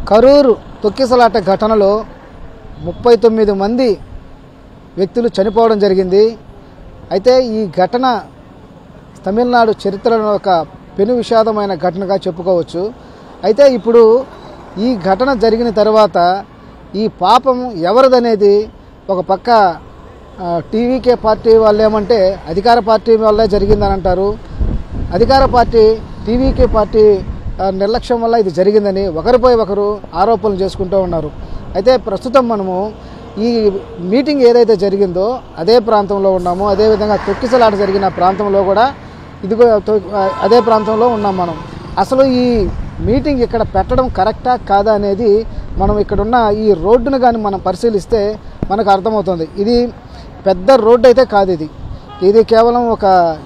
కరూరు తొక్కిసలాట ఘటనలో 39 మంది వ్యక్తులు చనిపోవడం జరిగింది. అయితే ఈ ఘటన తమిళనాడు చరిత్రలో ఒక పెను విషాదమైన ఘటనగా చెప్పుకోవచ్చు. అయితే ఇప్పుడు ఈ ఘటన జరిగిన తర్వాత ఈ పాపం ఎవరిదనేది ఒక పక్క టీవీకే పార్టీ వాళ్ళు ఏమంటే అధికార పార్టీ వల్లే జరిగిందని అంటారు. అధికార పార్టీ టీవీకే పార్టీ నిర్లక్ష్యం వల్ల ఇది జరిగిందని ఒకరిపై ఒకరు ఆరోపణలు చేసుకుంటూ ఉన్నారు. అయితే ప్రస్తుతం మనము ఈ మీటింగ్ ఏదైతే జరిగిందో అదే ప్రాంతంలో ఉన్నాము. అదేవిధంగా తొక్కిసలాట జరిగిన ప్రాంతంలో కూడా ఇదిగో అదే ప్రాంతంలో ఉన్నాం మనం. అసలు ఈ మీటింగ్ ఇక్కడ పెట్టడం కరెక్టా కాదా అనేది మనం ఇక్కడున్న ఈ రోడ్డును కానీ మనం పరిశీలిస్తే మనకు అర్థమవుతుంది. ఇది పెద్ద రోడ్డు అయితే కాదు, ఇది కేవలం ఒక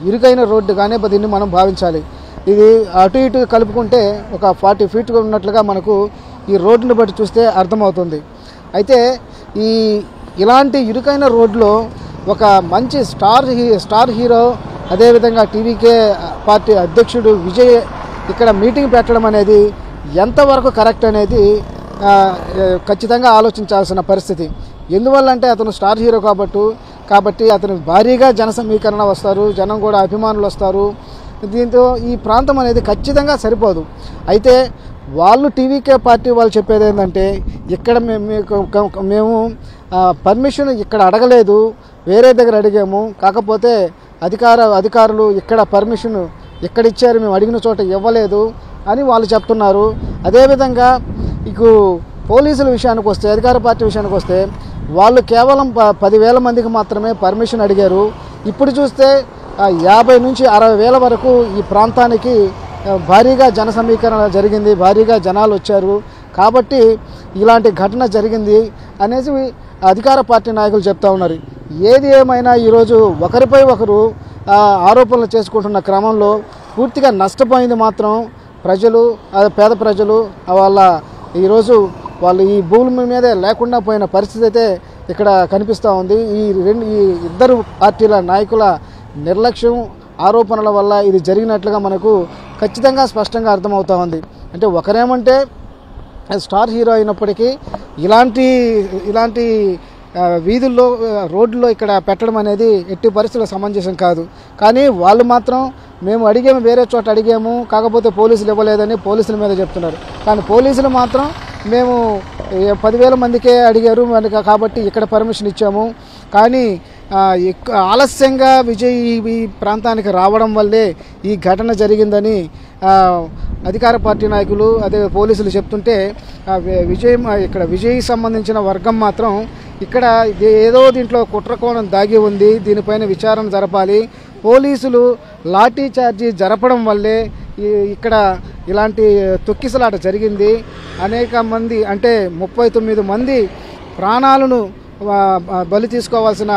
ఇరుకైన రోడ్డు కానీ దీన్ని మనం భావించాలి. ఇది అటు ఇటు కలుపుకుంటే ఒక 40 ఫీట్ ఉన్నట్లుగా మనకు ఈ రోడ్డును బట్టి చూస్తే అర్థమవుతుంది. అయితే ఇలాంటి ఇరుకైన రోడ్లో ఒక మంచి స్టార్ హీరో అదేవిధంగా టీవీకే పార్టీ అధ్యక్షుడు విజయ్ ఇక్కడ మీటింగ్ పెట్టడం అనేది ఎంతవరకు కరెక్ట్ అనేది ఖచ్చితంగా ఆలోచించాల్సిన పరిస్థితి. ఎందువల్లంటే అతను స్టార్ హీరో కాబట్టి అతను భారీగా జన సమీకరణ వస్తారు, జనం కూడా అభిమానులు వస్తారు. దీంతో ఈ ప్రాంతం అనేది ఖచ్చితంగా సరిపోదు. అయితే వాళ్ళు టీవీకే పార్టీ వాళ్ళు చెప్పేది ఏంటంటే ఇక్కడ మేము పర్మిషన్ ఇక్కడ అడగలేదు, వేరే దగ్గర అడిగాము, కాకపోతే అధికారులు ఇక్కడ పర్మిషన్ ఎక్కడ ఇచ్చారు, మేము అడిగిన చోట ఇవ్వలేదు అని వాళ్ళు చెప్తున్నారు. అదేవిధంగా ఇక పోలీసుల విషయానికి వస్తే, అధికార పార్టీ విషయానికి వస్తే వాళ్ళు కేవలం 10,000 మందికి మాత్రమే పర్మిషన్ అడిగారు. ఇప్పుడు చూస్తే 50 నుంచి 60,000 వరకు ఈ ప్రాంతానికి భారీగా జన సమీకరణ జరిగింది, భారీగా జనాలు వచ్చారు. కాబట్టి ఇలాంటి ఘటన జరిగింది అనేసి అధికార పార్టీ నాయకులు చెప్తా ఉన్నారు. ఏది ఏమైనా ఈరోజు ఒకరిపై ఒకరు ఆరోపణలు చేసుకుంటున్న క్రమంలో పూర్తిగా నష్టపోయింది మాత్రం ప్రజలు, పేద ప్రజలు. ఈరోజు వాళ్ళు ఈ భూమి మీదే లేకుండా పోయిన పరిస్థితి అయితే ఇక్కడ కనిపిస్తూ ఉంది. ఈ ఇద్దరు పార్టీల నాయకుల నిర్లక్ష్యం ఆరోపణల వల్ల ఇది జరిగినట్లుగా మనకు ఖచ్చితంగా స్పష్టంగా అర్థమవుతూ ఉంది. అంటే ఒకరేమంటే స్టార్ హీరో అయినప్పటికీ ఇలాంటి వీధుల్లో రోడ్లో ఇక్కడ పెట్టడం అనేది ఎట్టి పరిస్థితుల్లో సమంజసం కాదు. కానీ వాళ్ళు మాత్రం మేము అడిగాము, వేరే చోట అడిగాము, కాకపోతే పోలీసులు ఇవ్వలేదని పోలీసుల మీద చెప్తున్నారు. కానీ పోలీసులు మాత్రం మేము 10,000 మందికే అడిగారు కాబట్టి ఇక్కడ పర్మిషన్ ఇచ్చాము. కానీ ఆలస్యంగా విజయ్ ఈ ప్రాంతానికి రావడం వల్లే ఈ ఘటన జరిగిందని అధికార పార్టీ నాయకులు అదే పోలీసులు చెప్తుంటే విజయ్ సంబంధించిన వర్గం మాత్రం ఇక్కడ ఏదో దీంట్లో కుట్రకోణం దాగి ఉంది, దీనిపైన విచారణ జరపాలి, పోలీసులు లాఠీ చార్జీ జరపడం వల్లే ఇక్కడ ఇలాంటి తొక్కిసలాట జరిగింది, అనేక మంది అంటే 39 మంది ప్రాణాలను బలి తీసుకోవాల్సిన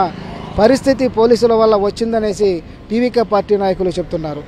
పరిస్థితి పోలీసుల వల్ల వచ్చిందనేసి టీవీకే పార్టీ నాయకులు చెప్తున్నారు.